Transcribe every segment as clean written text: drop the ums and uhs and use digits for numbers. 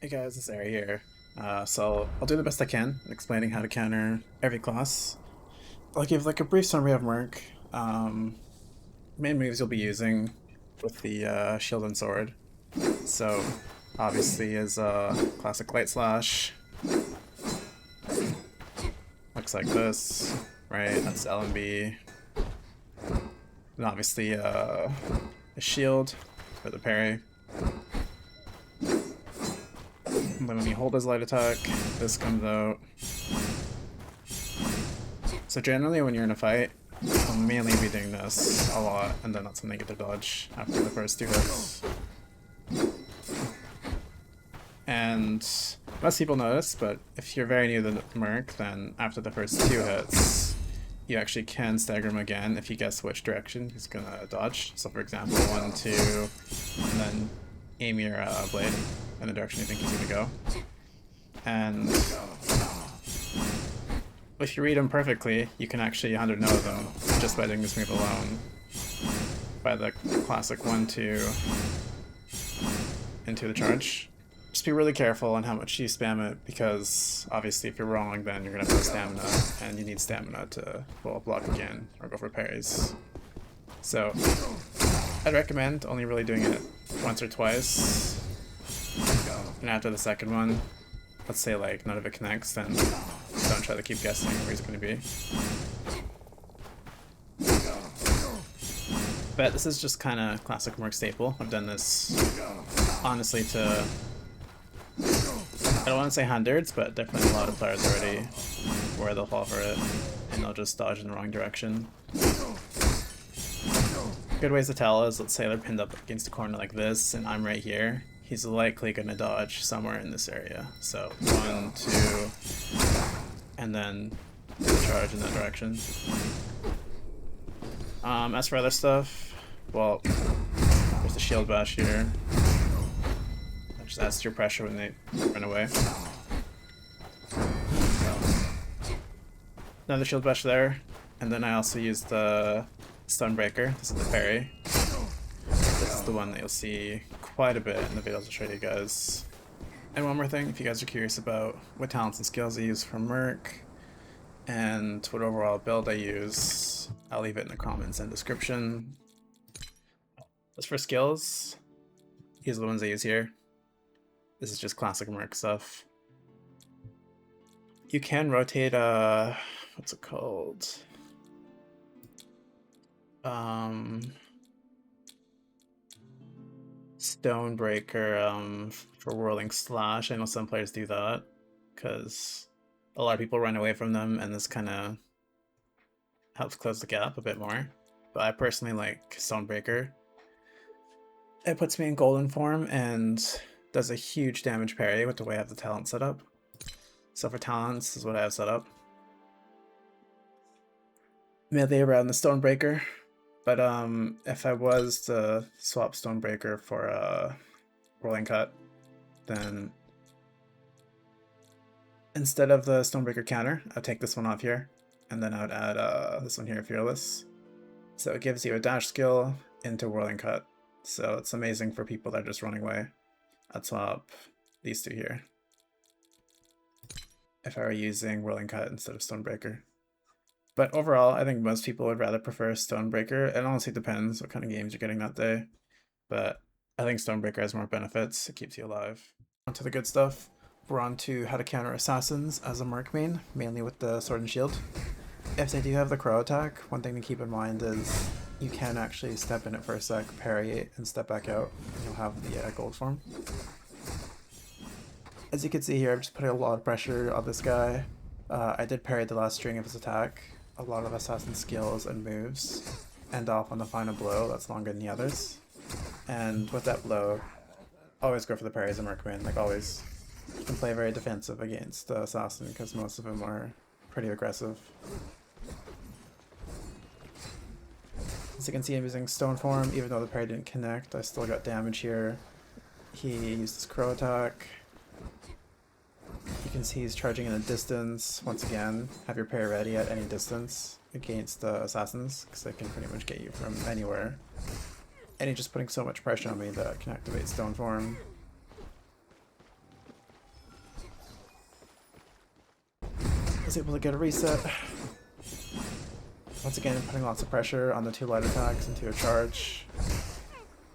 Hey guys, it's Ari here. So I'll do the best I can in explaining how to counter every class. I'll give like a brief summary of Merc. Main moves you'll be using with the shield and sword. So obviously is classic light slash. Looks like this, right? That's L and B. And obviously a shield for the parry. And then when you hold his light attack, this comes out. So generally when you're in a fight, you'll mainly be doing this a lot, and then that's when they get to dodge after the first two hits. And most people notice, but if you're very new to the Merc, then after the first two hits, you actually can stagger him again if you guess which direction he's gonna dodge. So for example, 1, 2, and then aim your blade in the direction you think he's gonna go. And if you read him perfectly, you can actually 100 know them just by doing this move alone. By the classic 1, 2 into the charge. Just be really careful on how much you spam it, because obviously if you're wrong, then you're gonna have no stamina, and you need stamina to block again or go for parries. So I'd recommend only really doing it once or twice, and after the second one, let's say like none of it connects, then don't try to keep guessing where he's going to be. But this is just kind of classic Merc staple. I've done this honestly to, I don't want to say hundreds, but definitely a lot of players already where they'll fall for it and they'll just dodge in the wrong direction. Good ways to tell is, let's say they're pinned up against a corner like this and I'm right here. He's likely going to dodge somewhere in this area. So 1, 2, and then charge in that direction. As for other stuff, well, there's the shield bash here. That just adds to your pressure when they run away. Another shield bash there, and then I also use the Stonebreaker. This is the parry. This is the one that you'll see quite a bit in the videos I'll show you guys. And one more thing, if you guys are curious about what talents and skills I use for Merc and what overall build I use, I'll leave it in the comments and description. As for skills, these are the ones I use here. This is just classic Merc stuff. You can rotate what's it called? Stonebreaker for whirling slash. I know some players do that because a lot of people run away from them, and this kind of helps close the gap a bit more. But I personally like Stonebreaker. It puts me in golden form and does a huge damage parry with the way I have the talent set up. So for talents, this is what I have set up. Melee around the Stonebreaker. But if I was to swap Stonebreaker for a rolling cut, then instead of the Stonebreaker counter, I'd take this one off here, and then I would add this one here, Fearless. So it gives you a dash skill into whirling cut. So it's amazing for people that are just running away. I'd swap these two here if I were using whirling cut instead of Stonebreaker. But overall, I think most people would rather prefer Stonebreaker. It honestly depends what kind of games you're getting that day. But I think Stonebreaker has more benefits. It keeps you alive. On to the good stuff. We're on to how to counter assassins as a Merc main, mainly with the sword and shield. If they do have the crow attack, one thing to keep in mind is you can actually step in it for a sec, parry it, and step back out, and you'll have the gold form. As you can see here, I'm just putting a lot of pressure on this guy. I did parry the last string of his attack. A lot of assassin skills and moves end off on the final blow that's longer than the others. And with that blow, always go for the parry as a Merc main, like always. You can play very defensive against the assassin because most of them are pretty aggressive. As you can see, I'm using stone form. Even though the parry didn't connect, I still got damage here. He used his crow attack. You can see he's charging in a distance. Once again, have your parry ready at any distance against the assassins, because they can pretty much get you from anywhere. And he's just putting so much pressure on me that I can activate stone form. was able to get a reset. Once again, putting lots of pressure on the 2 light attacks into a charge.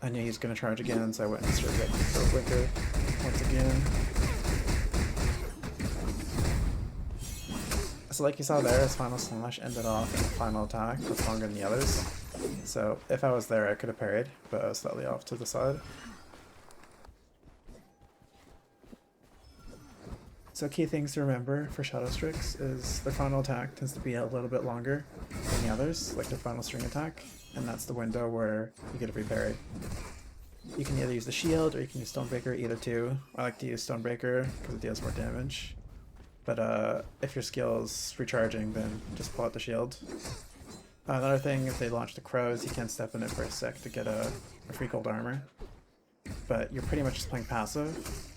I knew he was going to charge again, so I went and started getting the blinker once again. So like you saw there, his final slash ended off in a final attack that's longer than the others. So if I was there, I could have parried, but I was slightly off to the side. So key things to remember for Shadow Strix is their final attack tends to be a little bit longer than the others, like their final string attack, and that's the window where you get a free parry. You can either use the shield or you can use Stonebreaker, either two. I like to use Stonebreaker because it deals more damage. But if your skill's recharging, then just pull out the shield. Another thing, if they launch the crows, you can step in it for a sec to get a free gold armor. But you're pretty much just playing passive.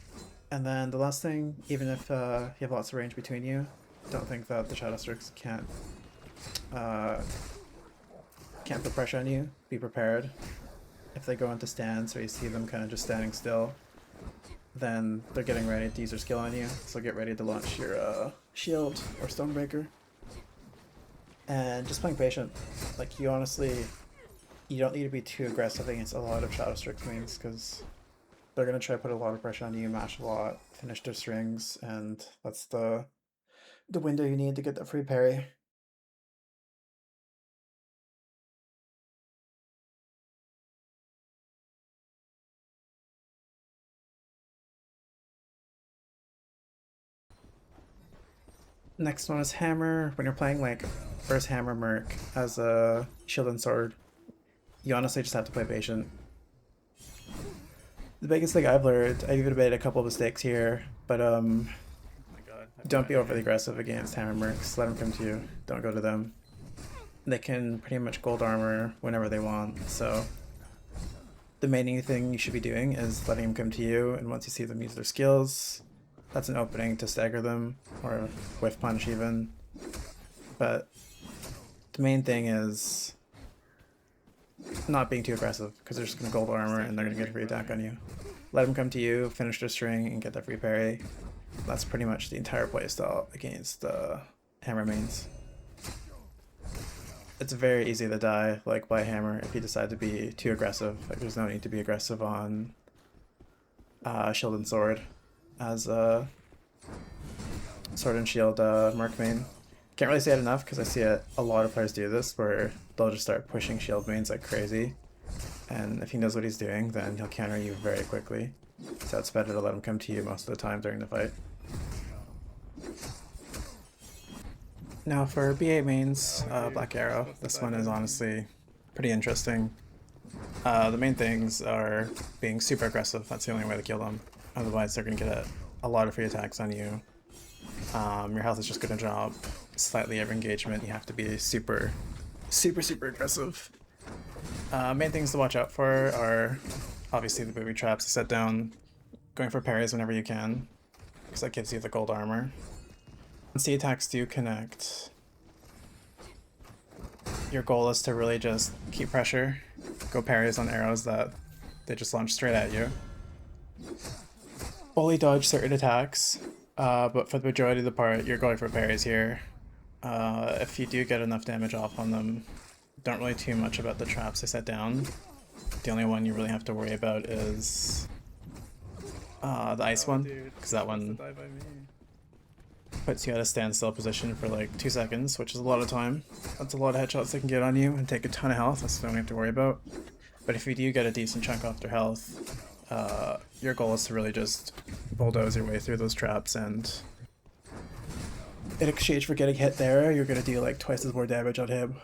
And then the last thing, even if you have lots of range between you, don't think that the Shadow Strix can't put pressure on you. Be prepared. If they go into stance or you see them kind of just standing still, then they're getting ready to use their skill on you. So get ready to launch your shield or Stonebreaker. And just playing patient. Like you honestly, you don't need to be too aggressive against a lot of Shadow Strix mains because they're going to try to put a lot of pressure on you, mash a lot, finish their strings, and that's the window you need to get that free parry. Next one is Hammer. When you're playing like first Hammer Merc as a shield and sword, you honestly just have to play patient. The biggest thing I've learned, I even made a couple of mistakes here, but don't be overly aggressive against Hammer Mercs. Let them come to you. Don't go to them. They can pretty much gold armor whenever they want, so the main thing you should be doing is letting them come to you, and once you see them use their skills, that's an opening to stagger them, or whiff punch even. But the main thing is not being too aggressive, because they're just going to gold armor and they're going to get a free attack on you. Let them come to you, finish their string, and get that free parry. That's pretty much the entire playstyle against hammer mains. It's very easy to die like by hammer if you decide to be too aggressive. Like there's no need to be aggressive on shield and sword as a sword and shield Merc main. Can't really say it enough because I see a lot of players do this where they'll just start pushing shield mains like crazy, and if he knows what he's doing then he'll counter you very quickly, so it's better to let him come to you most of the time during the fight. Now for BA mains, Black Arrow, this one is honestly pretty interesting. The main things are being super aggressive, that's the only way to kill them, otherwise they're going to get a lot of free attacks on you. Your health is just going to drop slightly every engagement. You have to be super aggressive. Main things to watch out for are obviously the booby traps to set down, going for parries whenever you can, because that gives you the gold armor. Once the attacks do connect, your goal is to really just keep pressure, go parries on arrows that they just launch straight at you. Fully dodge certain attacks, but for the majority of the part, you're going for parries here. If you do get enough damage off on them, don't really too much about the traps they set down. The only one you really have to worry about is the ice one, because that one puts you at a standstill position for like 2 seconds, which is a lot of time. That's a lot of headshots they can get on you and take a ton of health, that's the only you have to worry about. But if you do get a decent chunk off their health, your goal is to really just bulldoze your way through those traps, and in exchange for getting hit there, you're going to do like twice as more damage on him.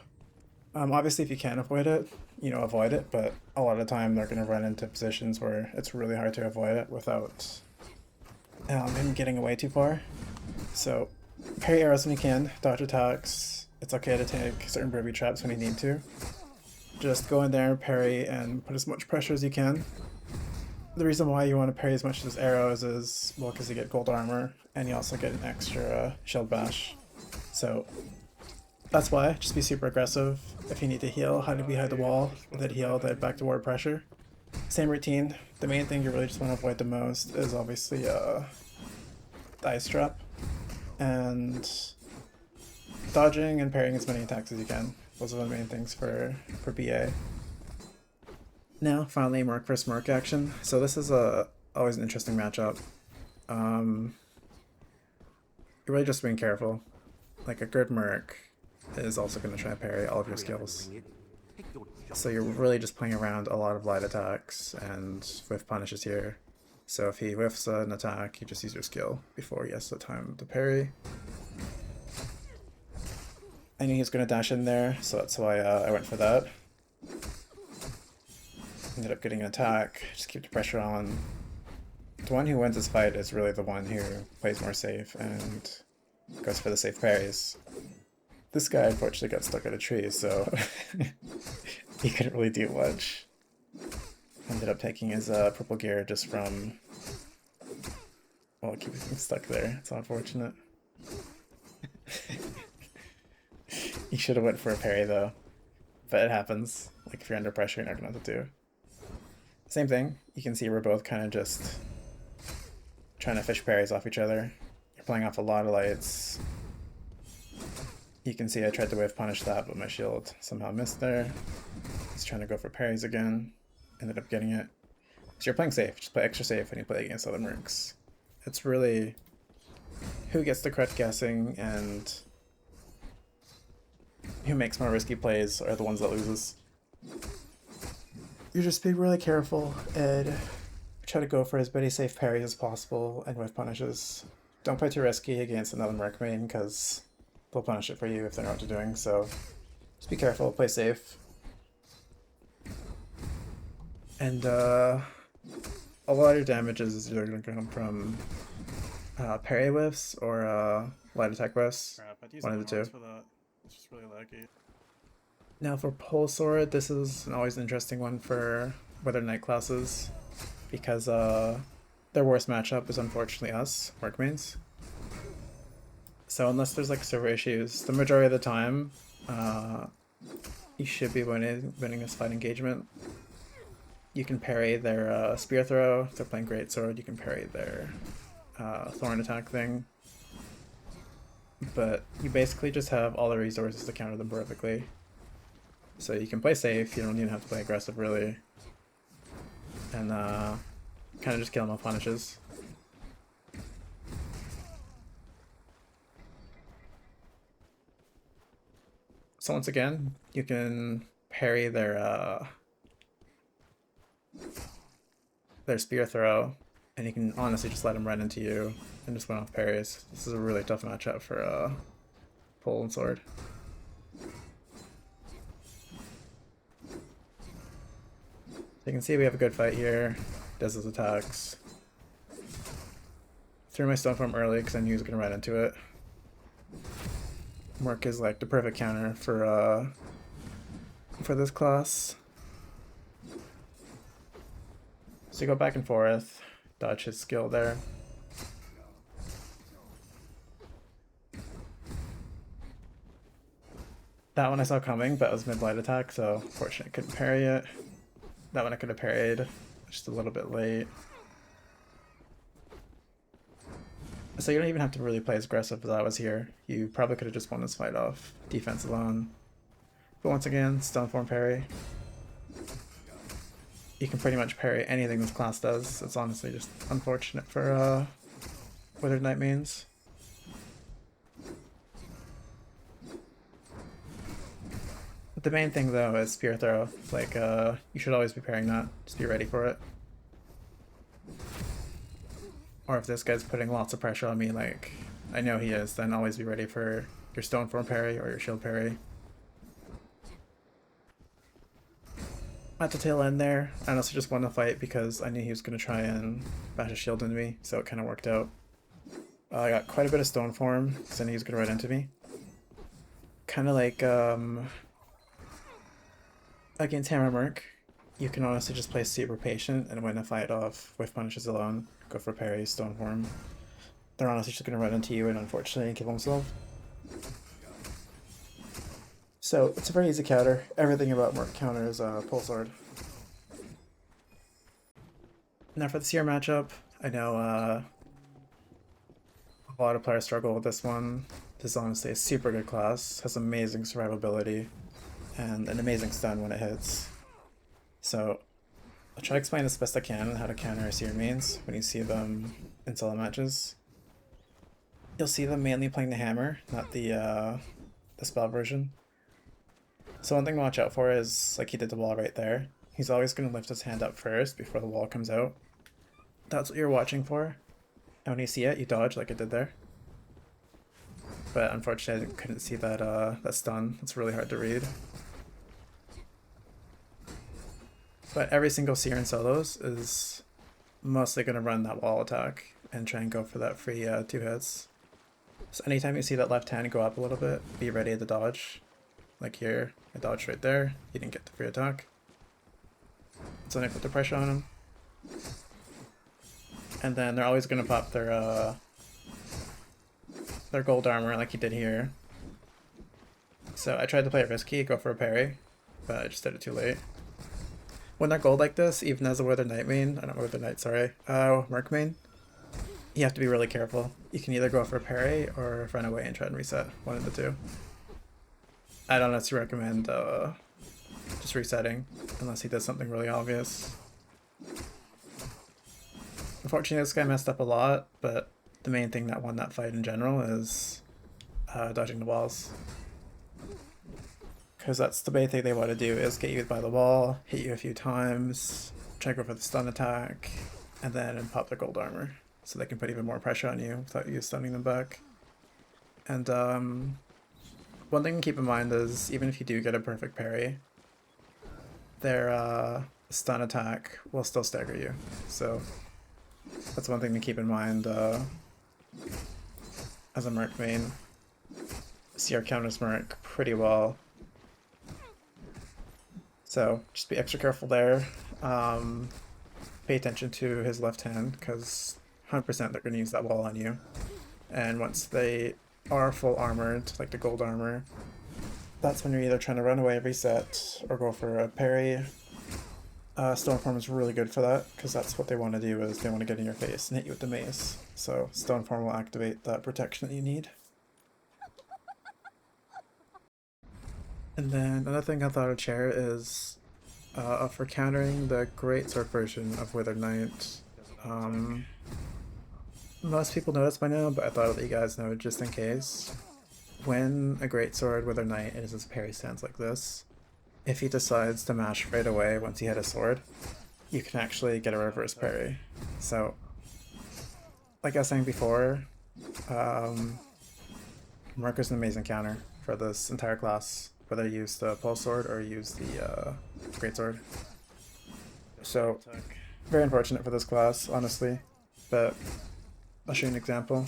Obviously if you can avoid it, you know, avoid it, but a lot of the time they're going to run into positions where it's really hard to avoid it without him getting away too far. So parry arrows when you can, dodge attacks. It's okay to take certain booby traps when you need to. Just go in there, parry, and put as much pressure as you can. The reason why you want to parry as much as arrows is, well, because you get gold armor, and you also get an extra shield bash. So that's why, just be super aggressive. If you need to heal, hide behind the wall, then heal, then back to ward pressure. Same routine. The main thing you really just want to avoid the most is obviously the ice trap. And dodging and parrying as many attacks as you can. Those are the main things for BA. Now, finally, Merc vs. Merc action. So this is always an interesting matchup. You're really just being careful. Like a good Merc is also going to try to parry all of your skills. So you're really just playing around a lot of light attacks and whiff punishes here. So if he whiffs an attack, you just use your skill before he has the time to parry. I knew he was going to dash in there, so that's why I went for that. Ended up getting an attack, just keep the pressure on. The one who wins this fight is really the one who plays more safe and goes for the safe parries. This guy unfortunately got stuck at a tree, so he couldn't really do much. Ended up taking his purple gear just from... well, keeping him stuck there. It's unfortunate. He should have went for a parry though. But it happens. Like if you're under pressure, you're not gonna know what to do. Same thing. You can see we're both kind of just trying to fish parries off each other. You're playing off a lot of lights. You can see I tried to wave punish that, but my shield somehow missed there. He's trying to go for parries again. Ended up getting it. So you're playing safe. Just play extra safe when you play against other mercs. It's really who gets the correct guessing and who makes more risky plays are the ones that loses. You just be really careful and try to go for as many safe parries as possible and with punishes. Don't play too risky against another Merc main because they'll punish it for you if they know what they're doing, so just be careful, play safe. And a lot of your damage is either going to come from parry whiffs or light attack whiffs. One of the two. It's just really laggy. Now for Polearm, this is always an interesting one for Weather Knight classes because their worst matchup is unfortunately us, Merc mains. So unless there's like server issues, the majority of the time you should be winning this fight engagement. You can parry their spear throw. If they're playing greatsword, you can parry their thorn attack thing. But you basically just have all the resources to counter them perfectly. So you can play safe, you don't even have to play aggressive really. And kind of just kill them with punishes. So once again, you can parry their spear throw, and you can honestly just let them run into you and just win off parries. This is a really tough matchup for pole and sword. So you can see we have a good fight here. Does his attacks. Threw my stone form early because I knew he was going to run into it. Merc is like the perfect counter for this class. So you go back and forth, dodge his skill there. That one I saw coming, but it was mid-light attack, so fortunately I couldn't parry it. That one I could have parried, just a little bit late. So you don't even have to really play as aggressive as I was here. You probably could have just won this fight off defense alone. But once again, stone form parry. You can pretty much parry anything this class does. It's honestly just unfortunate for Withered Knight mains. The main thing though is spear throw. Like you should always be parrying that. Just be ready for it. Or if this guy's putting lots of pressure on me, like I know he is, then always be ready for your stone form parry or your shield parry. At the tail end there, I also just won the fight because I knew he was going to try and bash a shield into me, so it kind of worked out. I got quite a bit of stone form because I knew he was going to run into me. Kind of like against Hammer Merc, you can honestly just play super patient and win a fight off with punishes alone. Go for parry, stone form. They're honestly just going to run into you and unfortunately kill themselves. So it's a very easy counter. Everything about Merc counters pole sword. Now for the Seer matchup, I know a lot of players struggle with this one. is honestly a super good class, has amazing survivability, and an amazing stun when it hits. So I'll try to explain as best I can how to counter Seer mains when you see them in solo matches. You'll see them mainly playing the hammer, not the spell version. So one thing to watch out for is, like he did the wall right there, he's always going to lift his hand up first before the wall comes out. That's what you're watching for. And when you see it, you dodge like it did there. But unfortunately I couldn't see that that stun. It's really hard to read. But every single Seer in solos is mostly going to run that wall attack and try and go for that free 2 hits. So anytime you see that left hand go up a little bit, be ready to dodge. Like here, I dodged right there, he didn't get the free attack. So then I put the pressure on him. And then they're always going to pop their gold armor like he did here. So I tried to play it risky, go for a parry, but I just did it too late. When they're gold like this, even as a Wither Knight main, I don't Wither Knight, sorry, Merc main, you have to be really careful. You can either go for a parry or run away and try and reset, one of the two. I don't necessarily recommend just resetting unless he does something really obvious. Unfortunately, this guy messed up a lot, but the main thing that won that fight in general is dodging the walls. Because that's the main thing they want to do, is get you by the wall, hit you a few times, try to go for the stun attack, and then pop their gold armor. So they can put even more pressure on you without you stunning them back. And one thing to keep in mind is, even if you do get a perfect parry, their stun attack will still stagger you. So that's one thing to keep in mind as a Merc main. Seer counters Merc pretty well. So just be extra careful there. Pay attention to his left hand, because 100% they're going to use that wall on you. And once they are full armored, like the gold armor, that's when you're either trying to run away, reset, or go for a parry. Stoneform is really good for that, because that's what they want to do, is they want to get in your face and hit you with the mace. So Stoneform will activate that protection that you need. And then another thing I thought I'd share is for countering the greatsword version of Wither Knight. Most people know this by now, but I thought I'd let you guys know just in case. When a greatsword Wither Knight is his parry stance like this, if he decides to mash right away once he hit a sword, you can actually get a reverse parry. So, like I was saying before, Merc is an amazing counter for this entire class, whether you use the pole sword or use the greatsword. So, very unfortunate for this class, honestly, but I'll show you an example.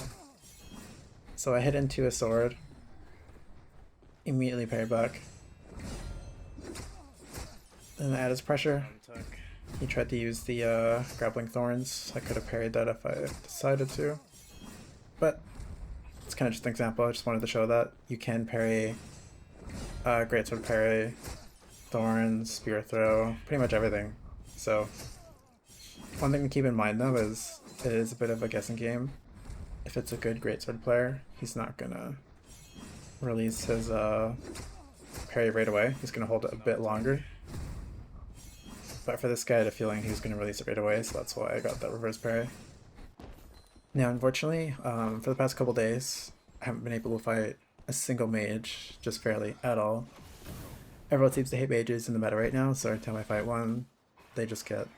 So I hit into a sword, immediately parry back. Then I add his pressure. He tried to use the grappling thorns. I could have parried that if I decided to. But it's kind of just an example. I just wanted to show that you can parry greatsword parry, thorns, spear throw, pretty much everything. So one thing to keep in mind though is it is a bit of a guessing game. If it's a good greatsword player, he's not gonna release his parry right away. He's gonna hold it a bit longer. But for this guy, I had a feeling he was gonna release it right away, so that's why I got that reverse parry. Now, unfortunately, for the past couple days, I haven't been able to fight a single mage just fairly at all. Everyone seems to hate mages in the meta right now, so every time I fight one, they just get,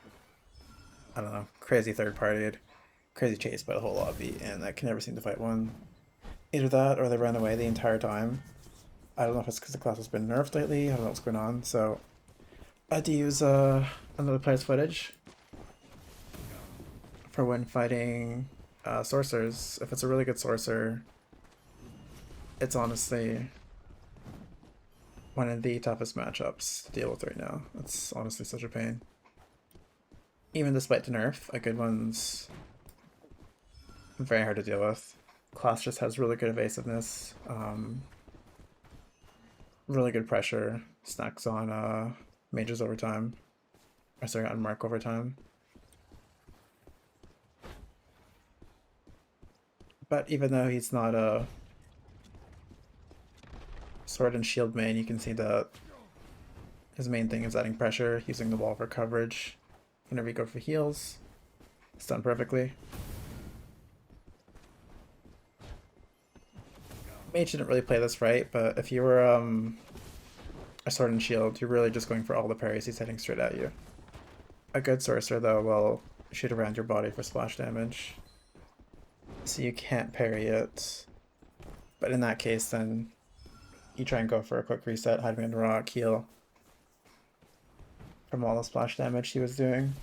I don't know, crazy third-partied, crazy chased by the whole lobby, and I can never seem to fight one. Either that, or they run away the entire time. I don't know if it's because the class has been nerfed lately, I don't know what's going on, so I had to use another player's footage for when fighting sorcerers. If it's a really good sorcerer, it's honestly one of the toughest matchups to deal with right now. It's honestly such a pain. Even despite the nerf, a good one's very hard to deal with. Class just has really good evasiveness, really good pressure, snacks on mages over time, or sorry, on Merc over time. But even though he's not a Sword and Shield main, you can see that his main thing is adding pressure, using the wall for coverage. Whenever you go for heals, it's done perfectly. Mage didn't really play this right, but if you were a Sword and Shield, you're really just going for all the parries he's hitting straight at you. A good Sorcerer, though, will shoot around your body for splash damage, so you can't parry it. But in that case, then you try and go for a quick reset, hide behind a rock, heal from all the splash damage he was doing.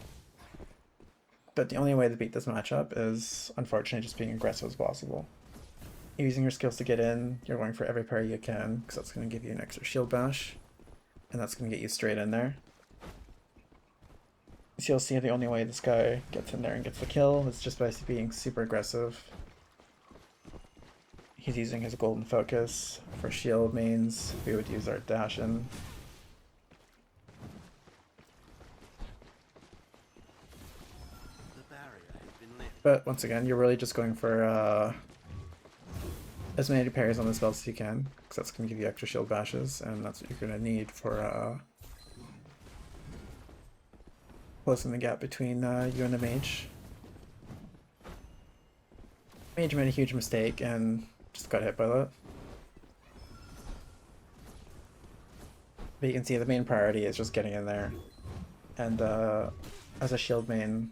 But the only way to beat this matchup is, unfortunately, just being aggressive as possible. You're using your skills to get in, you're going for every parry you can, because that's going to give you an extra shield bash, and that's going to get you straight in there. So you'll see the only way this guy gets in there and gets the kill is just by being super aggressive. He's using his golden focus for shield mains. We would use our dash in. But once again, you're really just going for as many parries on the spells as you can, because that's going to give you extra shield bashes, and that's what you're going to need for closing the gap between you and the mage. Mage made a huge mistake and just got hit by that. But you can see the main priority is just getting in there, and as a shield main,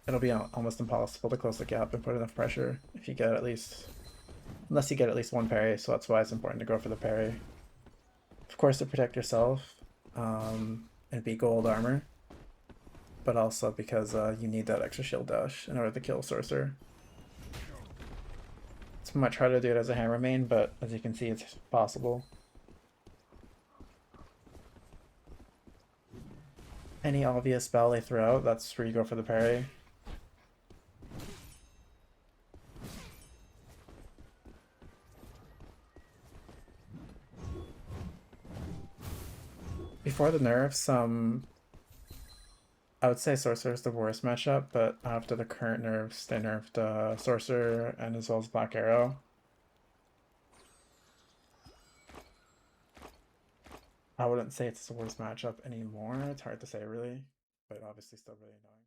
it'll be almost impossible to close the gap and put enough pressure if you get at least, unless you get at least one parry, so that's why it's important to go for the parry. Of course, to protect yourself and be gold armor, but also because you need that extra shield dash in order to kill Sorcerer. It's much harder to do it as a hammer main, but as you can see, it's possible. Any obvious spell they throw out, that's where you go for the parry. Before the nerfs, I would say Sorcerer is the worst matchup, but after the current nerfs, they nerfed Sorcerer and as well as Black Arrow. I wouldn't say it's the worst matchup anymore. It's hard to say really, but obviously still really annoying.